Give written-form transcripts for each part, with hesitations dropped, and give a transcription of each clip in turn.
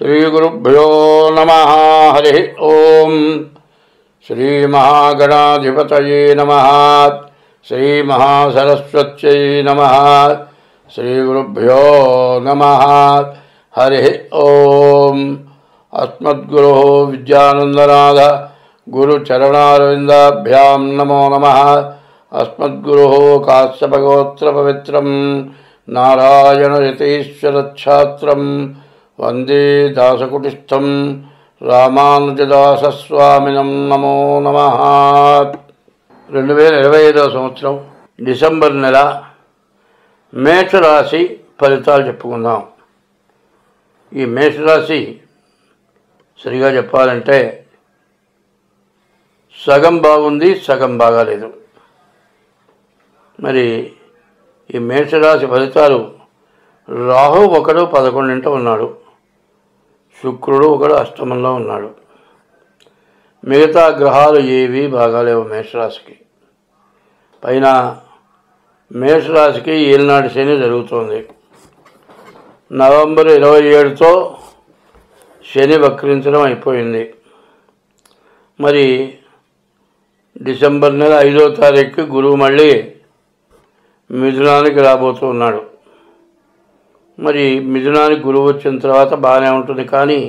श्रीगुरुभ्यो नमः। हरि ओम। श्रीमहागणाधिपतये नमः। श्रीमहासरस्वत्यै नमः। श्रीगुरुभ्यो नमः। हरि ओम। अस्मद्गुरोः विद्यानन्दनाथ गुरुचरणारविन्दाभ्यां नमो नमः। अस्मद्गुरोः काश्यपगोत्रपवित्रं नारायणयतीश्वरच्छात्रं वंदे दासकुटिस्थं रामानुजदासस्वामिनं नमो नमः। 2025 సంవత్సరం డిసెంబర్ నెల మేషరాశి ఫలితాలు చెప్పుకుందాం. ఈ మేషరాశి సరిగా చెప్పాలంటే సగం బాగుంది, సగం బాగాలేదు. మరి ఈ మేషరాశి ఫలితాలు రాహు ఒకడు 11ంట ఉన్నాడు, శుక్రుడు ఒకడు అష్టమంలో ఉన్నాడు. మిగతా గ్రహాలు ఏవి బాగాలేవు మేషరాశికి. పైన మేషరాశికి ఏలినాటి శని జరుగుతోంది. నవంబర్ 27తో శని వక్రించడం అయిపోయింది. మరి డిసెంబర్ నెల 5వ తారీఖుకి గురువు మళ్ళీ మిథునానికి రాబోతున్నాడు. మరి మిథునానికి గురువు వచ్చిన తర్వాత బాగానే ఉంటుంది. కానీ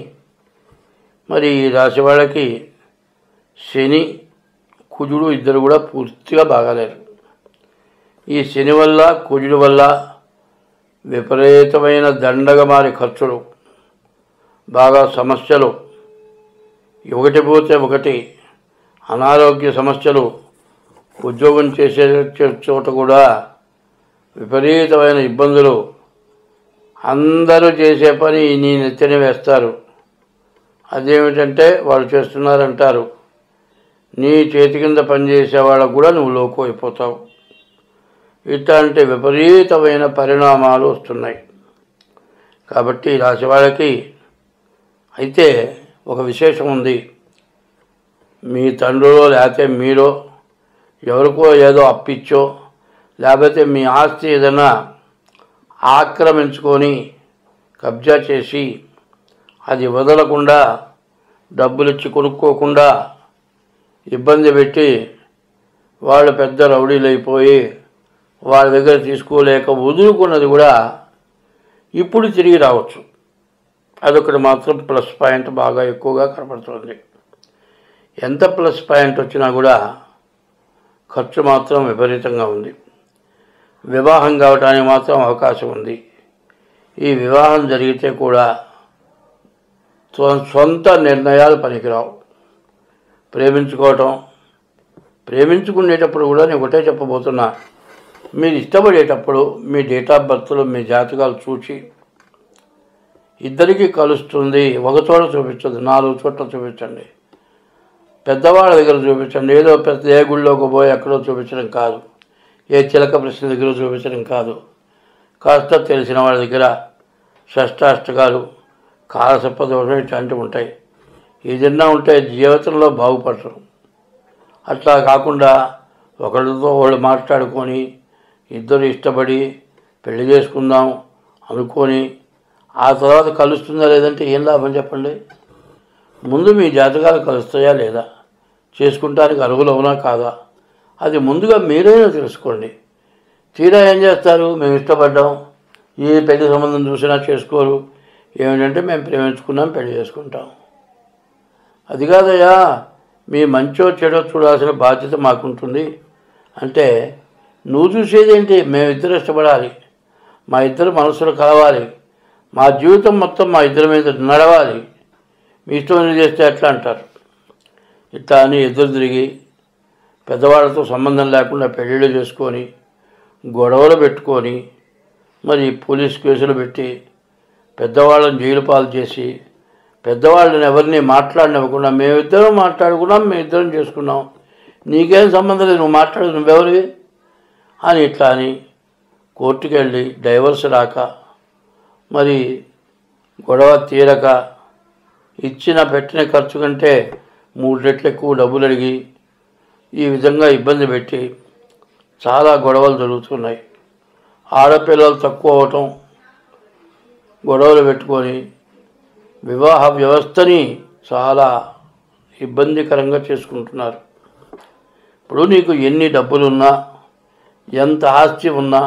మరి ఈ రాశి వాళ్ళకి శని కుజుడు ఇద్దరు కూడా పూర్తిగా బాగాలేరు. ఈ శని వల్ల కుజుడు వల్ల విపరీతమైన దండగమారి ఖర్చులు, బాగా సమస్యలు, ఒకటి పోతే ఒకటి అనారోగ్య సమస్యలు, ఉద్యోగం చేసే చోట కూడా విపరీతమైన ఇబ్బందులు, అందరూ చేసే పని నీ నెత్తిన వేస్తారు. అదేమిటంటే వాళ్ళు చేస్తున్నారంటారు. నీ చేతి కింద పనిచేసే వాళ్ళకు కూడా నువ్వు లోకు అయిపోతావు. ఇట్లాంటి విపరీతమైన పరిణామాలు వస్తున్నాయి. కాబట్టి రాశి వాళ్ళకి అయితే ఒక విశేషం ఉంది. మీ తండ్రిలో లేకపోతే మీరో ఎవరికో ఏదో అప్పిచ్చో, లేకపోతే మీ ఆస్తి ఏదైనా ఆక్రమించుకొని కబ్జా చేసి అది వదలకుండా, డబ్బులు ఇచ్చి కొనుక్కోకుండా ఇబ్బంది పెట్టి వాళ్ళు పెద్ద రౌడీలు అయిపోయి వాళ్ళ దగ్గర తీసుకోలేక వదులుకున్నది కూడా ఇప్పుడు తిరిగి రావచ్చు. అదొకటి మాత్రం ప్లస్ పాయింట్ బాగా ఎక్కువగా కనపడుతుంది. ఎంత ప్లస్ పాయింట్ వచ్చినా కూడా ఖర్చు మాత్రం విపరీతంగా ఉంది. వివాహం కావటానికి మాత్రం అవకాశం ఉంది. ఈ వివాహం జరిగితే కూడా సొంత నిర్ణయాలు పనికిరావు. ప్రేమించుకునేటప్పుడు కూడా నేను ఒకటే చెప్పబోతున్నా. మీరు ఇష్టపడేటప్పుడు మీ డేట్ ఆఫ్ బర్త్లో మీ జాతకాలు చూసి ఇద్దరికీ కలుస్తుంది. ఒక చోట చూపించదు, 4 చోట్ల చూపించండి. పెద్దవాళ్ళ దగ్గర చూపించండి. ఏదో పెద్ద ఏ గుళ్ళోకి పోయి ఎక్కడో చూపించడం కాదు, ఏ చిలక ప్రశ్న దగ్గర చూపించడం కాదు. కాస్త తెలిసిన వాళ్ళ దగ్గర షష్టాష్టకాలు, కాలసర్పదోషం ఇట్లాంటివి ఉంటాయి. ఏదన్నా ఉంటే జీవితంలో బాగుపడరు. అట్లా కాకుండా ఒకరితో వాళ్ళు మాట్లాడుకొని ఇద్దరు ఇష్టపడి పెళ్లి చేసుకుందాం అనుకొని ఆ తర్వాత కలుస్తుందా లేదంటే ఏం లాభం చెప్పండి. ముందు మీ జాతకాలు కలుస్తాయా లేదా, చేసుకుంటానికి అర్హులు అవునా కాదా, అది ముందుగా మీరైనా తెలుసుకోండి. తీరా ఏం చేస్తారు, మేము ఇష్టపడ్డాం, ఏ పెళ్లి సంబంధం చూసినా చేసుకోరు. ఏమిటంటే మేము ప్రేమించుకున్నాం, పెళ్లి చేసుకుంటాం. అది కాదయ్యా, మీ మంచో చెడో చూడాల్సిన బాధ్యత మాకుంటుంది అంటే నువ్వు చూసేదేంటి, మేమిద్దరు ఇష్టపడాలి, మా ఇద్దరు మనసులు కలవాలి, మా జీవితం మొత్తం మా ఇద్దరి మీద నడవాలి, మీ ఇష్టం చేస్తే ఎట్లా అంటారు. ఇట్లా అని ఎదురు తిరిగి పెద్దవాళ్ళతో సంబంధం లేకుండా పెళ్ళిళ్ళు చేసుకొని గొడవలు పెట్టుకొని మరి పోలీస్ కేసులు పెట్టి పెద్దవాళ్ళని జైలు పాలు చేసి పెద్దవాళ్ళని ఎవరిని మాట్లాడినవ్వకుండా మేమిద్దరం మాట్లాడుకున్నాం, మేమిద్దరం చేసుకున్నాం, నీకేం సంబంధం లేదు, నువ్వు మాట్లాడదు, నువ్వెవరివి అని ఇట్లా అని కోర్టుకు వెళ్ళి డైవర్స్ రాక మరి గొడవ తీరక ఇచ్చిన పెట్టిన ఖర్చు కంటే 3 రెట్లు ఎక్కువ డబ్బులు అడిగి ఈ విధంగా ఇబ్బంది పెట్టి చాలా గొడవలు జరుగుతున్నాయి. ఆడపిల్లలు తక్కువ అవటం, గొడవలు పెట్టుకొని వివాహ వ్యవస్థని చాలా ఇబ్బందికరంగా చేసుకుంటున్నారు. ఇప్పుడు నీకు ఎన్ని డబ్బులున్నా, ఎంత ఆస్తి ఉన్నా,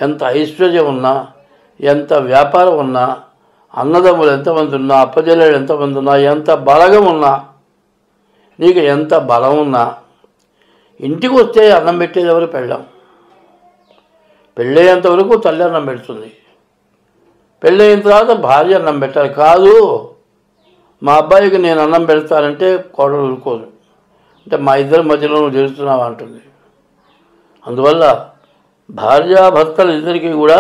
ఎంత ఐశ్వర్యం ఉన్నా, ఎంత వ్యాపారం ఉన్నా, అన్నదమ్ములు ఎంతమంది ఉన్నా, అప్పజల్లాడు ఎంతమంది ఉన్నా, ఎంత బలగం ఉన్నా, నీకు ఎంత బలం ఉన్నా, ఇంటికి వస్తే అన్నం పెట్టేది ఎవరు? పెళ్ళాం. పెళ్ళయ్యేంత వరకు తల్లి అన్నం పెడుతుంది. పెళ్ళయిన తర్వాత భార్య అన్నం పెట్టాలి. కాదు, మా అబ్బాయికి నేను అన్నం పెడతానంటే కోడలు ఊరుకోదు. అంటే మా ఇద్దరి మధ్యలో నువ్వు జరుగుతున్నావు అంటుంది. అందువల్ల భార్యాభర్తలు ఇద్దరికీ కూడా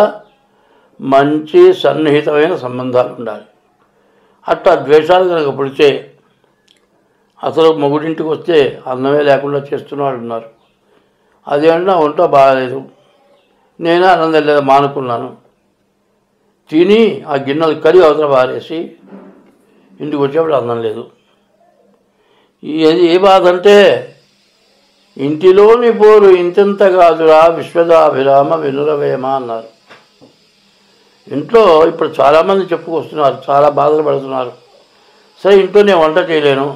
మంచి సన్నిహితమైన సంబంధాలు ఉండాలి. అట్లా ద్వేషాలు కనుక పుడితే అసలు మొగుడింటికి వస్తే అన్నమే లేకుండా చేస్తున్నవాళ్ళు ఉన్నారు. అదేంటి నా ఒంట్లో బాగాలేదు, నేనే అన్నం తెలియదు మానుకున్నాను, తిని ఆ గిన్నెలు కడిగి అవతల బారేసి ఇంటికి వచ్చేప్పుడు అన్నం లేదు. ఏ బాధ అంటే ఇంటిలోని పోరు ఇంతింత కాదురా విశ్వదాభిరామ వినురవేమ అన్నారు. ఇంట్లో ఇప్పుడు చాలామంది చెప్పుకొస్తున్నారు, చాలా బాధలు పడుతున్నారు. సరే ఇంట్లో నేను వంట చేయలేను,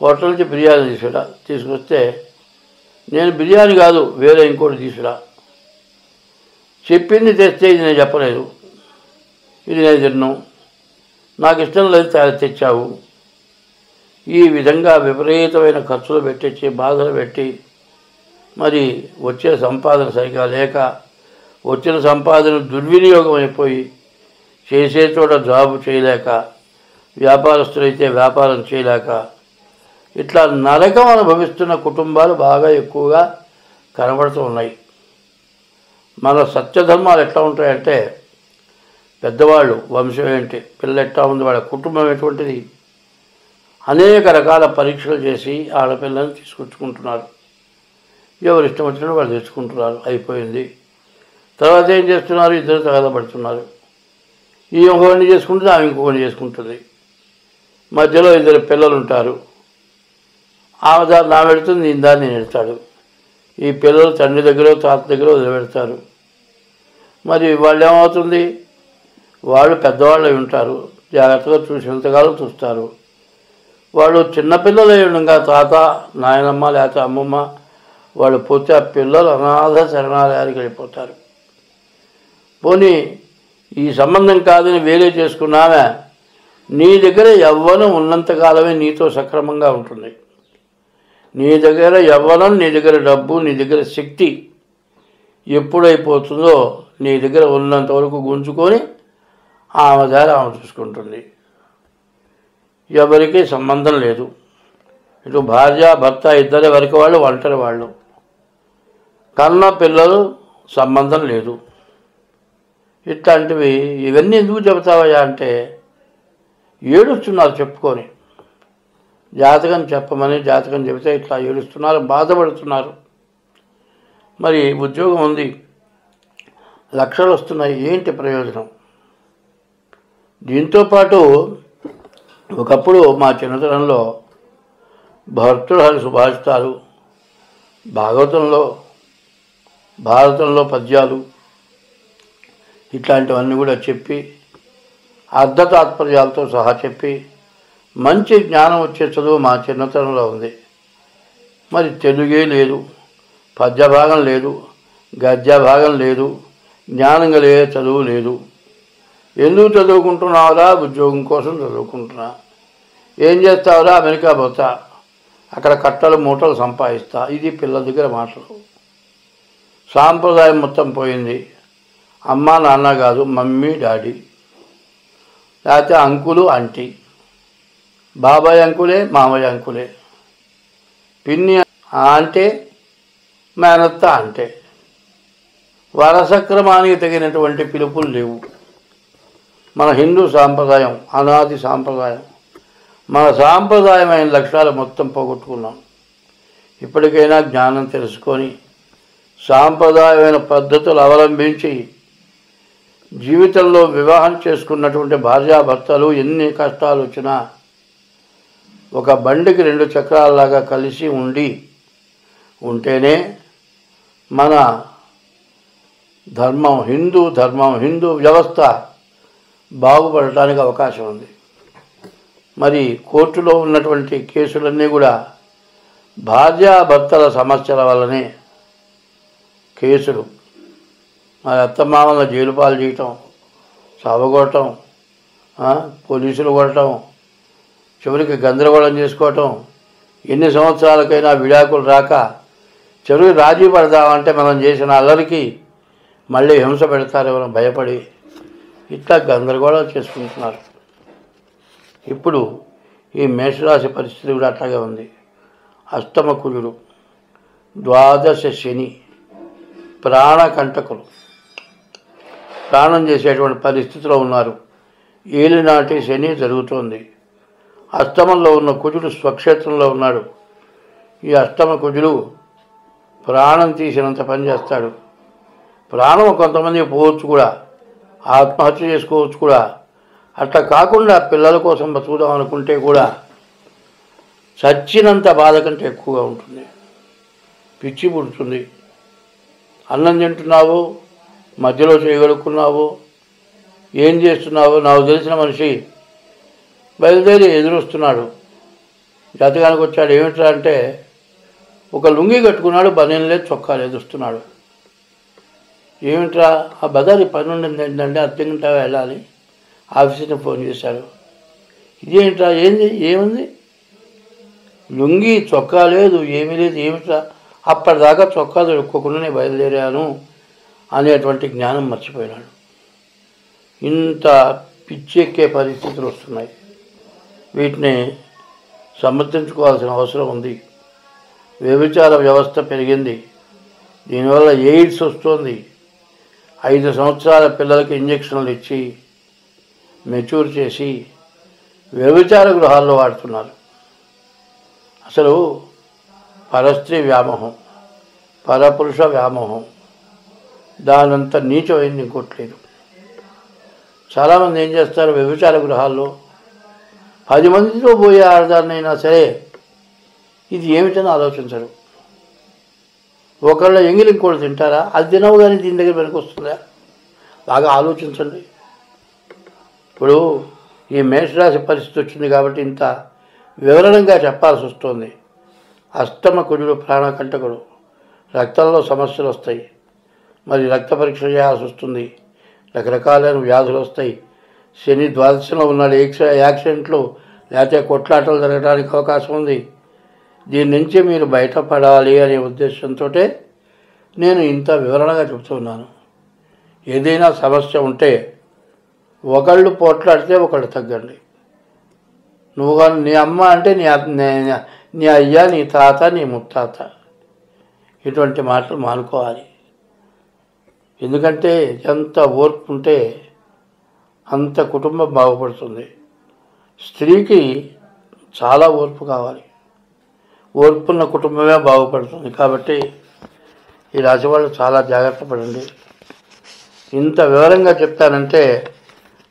హోటల్ నుంచి బిర్యానీ తీసుకొస్తే నేను బిర్యానీ కాదు వేరే ఇంకోటి తీసుకురా, చెప్పింది తెస్తే ఇది నేను చెప్పలేదు, ఇది నేను తిన్ను, నాకు ఇష్టం లేదు తెచ్చావు. ఈ విధంగా విపరీతమైన ఖర్చులు పెట్టించి బాధలు పెట్టి మరి వచ్చే సంపాదన సరిగా లేక వచ్చిన సంపాదన దుర్వినియోగం అయిపోయి చేసే చోట జాబు చేయలేక, వ్యాపారస్తులైతే వ్యాపారం చేయలేక ఇట్లా నరకం అనుభవిస్తున్న కుటుంబాలు బాగా ఎక్కువగా కనబడుతూ ఉన్నాయి. మన సత్యధర్మాలు ఎట్లా ఉంటాయంటే పెద్దవాళ్ళు వంశం ఏంటి, పిల్ల ఎట్లా ఉంది, వాళ్ళ కుటుంబం ఎటువంటిది, అనేక రకాల పరీక్షలు చేసి ఆడపిల్లని తీసుకొచ్చుకుంటున్నారు. ఎవరు ఇష్టం వచ్చినట్టు వాళ్ళు తెచ్చుకుంటున్నారు, అయిపోయింది. తర్వాత ఏం చేస్తున్నారు, ఇద్దరు తగదపడుతున్నారు. ఈ ఒకరిని చేసుకుంటుంది, ఆమె ఇంకొకరిని చేసుకుంటుంది. మధ్యలో ఇద్దరు పిల్లలు ఉంటారు. ఆమె దాన్ని నా పెడుతుంది, ఈయన దాన్ని నేను ఎడతాడు. ఈ పిల్లలు తండ్రి దగ్గర తాత దగ్గర వదిలిపెడతారు. మరి వాళ్ళు ఏమవుతుంది, వాళ్ళు పెద్దవాళ్ళు అయి ఉంటారు, జాగ్రత్తగా చూసినంతకాలం చూస్తారు. వాళ్ళు చిన్నపిల్లలు అయి ఉండగా తాత నాయనమ్మ లేకపోతే అమ్మమ్మ వాళ్ళు పోతే ఆ పిల్లలు అనాథ శరణాలయానికి వెళ్ళిపోతారు. పోనీ ఈ సంబంధం కాదని వేరే చేసుకున్నామే, నీ దగ్గర యవ్వనం ఉన్నంతకాలమే నీతో సక్రమంగా ఉంటుంది. నీ దగ్గర యవ్వనం, నీ దగ్గర డబ్బు, నీ దగ్గర శక్తి ఎప్పుడైపోతుందో నీ దగ్గర ఉన్నంత వరకు గుంజుకొని ఆమె దారి ఆమె చూసుకుంటుంది. ఎవరికి సంబంధం లేదు. ఇటు భార్య భర్త ఇద్దరి వరకు వాళ్ళు ఒంటరి వాళ్ళు, కన్న పిల్లలు సంబంధం లేదు. ఇట్లాంటివి ఇవన్నీ ఎందుకు చెబుతావయ్యా అంటే ఏడుస్తున్నారు చెప్పుకొని. జాతకం చెప్పమని జాతకం చెబితే ఇట్లా ఏడుస్తున్నారు, బాధపడుతున్నారు. మరి ఉద్యోగం ఉంది, లక్షలు వస్తున్నాయి, ఏంటి ప్రయోజనం? దీంతోపాటు ఒకప్పుడు మా చిన్నతనంలో భర్తృహరి సుభాషితాలు, భారతంలో పద్యాలు ఇట్లాంటివన్నీ కూడా చెప్పి అర్ధతాత్పర్యాలతో సహా చెప్పి మంచి జ్ఞానం వచ్చే చదువు మా చిన్నతనంలో ఉంది. మరి తెలుగే లేదు, పద్య భాగం లేదు, గద్య భాగం లేదు, జ్ఞానం కలిగే చదువు లేదు. ఎందుకు చదువుకుంటున్నావురా? ఉద్యోగం కోసం చదువుకుంటున్నా. ఏం చేస్తావురా? అమెరికా పోతా, అక్కడ కట్టలు మూటలు సంపాదిస్తా. ఇది పిల్లల దగ్గర మాటలు. సాంప్రదాయం మొత్తం పోయింది. అమ్మ నాన్న కాదు, మమ్మీ డాడీ, లేకపోతే అంకులు ఆంటీ, బాబాయ్ అంకులే మామయ్య అంకులే, పిన్ని అంటే మేనత్త అంటే. వరసక్రమానికి తగినటువంటి పిలుపులు లేవు. మన హిందూ సాంప్రదాయం అనాది సాంప్రదాయం. మన సాంప్రదాయమైన లక్ష్యాలు మొత్తం పోగొట్టుకున్నాం. ఇప్పటికైనా జ్ఞానం తెలుసుకొని సాంప్రదాయమైన పద్ధతులు అవలంబించి జీవితంలో వివాహం చేసుకున్నటువంటి భార్యాభర్తలు ఎన్ని కష్టాలు వచ్చినా ఒక బండికి రెండు చక్రాలలాగా కలిసి ఉంటేనే మన ధర్మం, హిందూ వ్యవస్థ బాగుపడటానికి అవకాశం ఉంది. మరి కోర్టులో ఉన్నటువంటి కేసులన్నీ కూడా భార్యాభర్తల సమస్యల వల్లనే కేసులు. మరి అత్తమామల జైలు పాలు చేయటం, సావగొట్టడం, పోలీసులు కొట్టడం, చివరికి గందరగోళం చేసుకోవటం, ఎన్ని సంవత్సరాలకైనా విడాకులు రాక చివరికి రాజీ పడదామంటే మనం చేసిన అల్లరికి మళ్ళీ హింస పెడతారేమో భయపడి ఇట్లా గందరగోళం చేసుకుంటున్నారు. ఇప్పుడు ఈ మేషరాశి పరిస్థితి కూడా అట్లాగే ఉంది. అష్టమ కుజుడు, ద్వాదశ శని, ప్రాణకంటకులు, ప్రాణం చేసేటువంటి పరిస్థితిలో ఉన్నారు. ఏలినాటి శని జరుగుతోంది. అష్టమంలో ఉన్న కుజుడు స్వక్షేత్రంలో ఉన్నాడు. ఈ అష్టమ కుజుడు ప్రాణం తీసినంత పని చేస్తాడు. ప్రాణం కొంతమంది పోవచ్చు కూడా, ఆత్మహత్య చేసుకోవచ్చు కూడా. అట్లా కాకుండా పిల్లల కోసం బతుకుదాం అనుకుంటే కూడా చచ్చినంత బాధ కంటే ఎక్కువగా ఉంటుంది. పిచ్చి పుడుతుంది. అన్నం తింటున్నావు, మధ్యలో చేయగలుగుతున్నావు, ఏం చేస్తున్నావు? నాకు తెలిసిన మనిషి బయలుదేరి ఎదురొస్తున్నాడు. జాతకానికి వచ్చాడు. ఏమిట్రా అంటే ఒక లుంగి కట్టుకున్నాడు, బనీన్ లేదు, చొక్కా లేదు, వస్తున్నాడు. ఏమిట్రా? ఆ బజారు పని ఉండింది ఏంటంటే అర్జెంటుగా వెళ్ళాలి, ఆఫీస్కి ఫోన్ చేశారు. ఇదేంట్రా? ఏంది? ఏముంది? లుంగి చొక్కా లేదు, ఏమీ లేదు. ఏమిట్రా? అప్పటిదాకా చొక్కా దొరుక్కోకుండానే బయలుదేరాను అనేటువంటి జ్ఞానం మర్చిపోయినాడు. ఇంత పిచ్చెక్కే పరిస్థితులు వస్తున్నాయి. వీటిని సమర్థించుకోవాల్సిన అవసరం ఉంది. వ్యభిచార వ్యవస్థ పెరిగింది. దీనివల్ల ఎయిడ్స్ వస్తుంది. 5 సంవత్సరాల పిల్లలకి ఇంజక్షన్లు ఇచ్చి మెచ్యూర్ చేసి వ్యభిచార గృహాల్లో వాడుతున్నారు. అసలు పరస్త్రీ వ్యామోహం, పరపురుష వ్యామోహం, దానంత నీచమైంది ఇంకోట్లేదు. చాలామంది ఏం చేస్తారు? వ్యభిచార గృహాల్లో 10 మందితో పోయే ఆడదాన్నైనా సరే ఇది ఏమిటని ఆలోచించరు. ఒకళ్ళ ఎంగిలి ఇంకోటి తింటారా? అది తినవు కానీ దీని దగ్గర వెనక వస్తుందా? బాగా ఆలోచించండి. ఇప్పుడు ఈ మేషరాశి పరిస్థితి వచ్చింది కాబట్టి ఇంత వివరణంగా చెప్పాల్సి వస్తుంది. అష్టమ కుజుడు ప్రాణకంటకుడు, రక్తంలో సమస్యలు వస్తాయి. మరి రక్త పరీక్ష చేయాల్సి వస్తుంది. రకరకాలైన వ్యాధులు వస్తాయి. శని ద్వాదశంలో ఉన్నాడు. యాక్సిడెంట్లు లేకపోతే కొట్లాటలు జరగడానికి అవకాశం ఉంది. దీని నుంచి మీరు బయటపడాలి అనే ఉద్దేశంతో నేను ఇంత వివరణగా చెబుతున్నాను. ఏదైనా సమస్య ఉంటే ఒకళ్ళు పోట్లాడితే ఒకళ్ళు తగ్గండి. నువ్వు కానీ నీ అమ్మ అంటే నీ అయ్య, నీ తాత, నీ ముత్తాత, ఇటువంటి మాటలు మానుకోవాలి. ఎందుకంటే ఎంత ఓర్పు ఉంటే అంత కుటుంబం బాగుపడుతుంది. స్త్రీకి చాలా ఓర్పు కావాలి. ఓర్పున్న కుటుంబమే బాగుపడుతుంది. కాబట్టి ఈ రాశి వాళ్ళు చాలా జాగ్రత్త పడండి. ఇంత వివరంగా చెప్తానంటే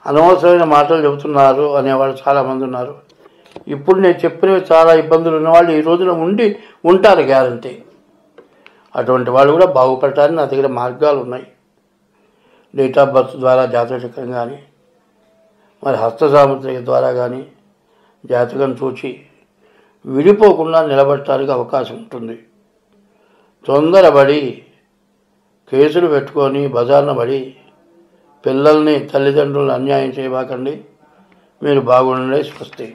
అనవసరమైన మాటలు చెబుతున్నారు అనేవాళ్ళు చాలామంది ఉన్నారు. ఇప్పుడు నేను చెప్పినవి చాలా ఇబ్బందులు ఉన్నవాళ్ళు ఈ రోజున ఉంటారు గ్యారంటీ. అటువంటి వాళ్ళు కూడా బాగుపడటానికి నా దగ్గర మార్గాలు ఉన్నాయి. డేట్ ఆఫ్ బర్త్ ద్వారా జాతక చక్రం కానీ, మరి హస్త సాముద్రిక ద్వారా కానీ జాతకం చూచి విడిపోకుండా నిలబడటానికి అవకాశం ఉంటుంది. తొందరపడి కేసులు పెట్టుకొని బజార్న పడి పిల్లల్ని, తల్లిదండ్రులను అన్యాయం చేయబాకండి. మీరు బాగుండే స్వస్తి.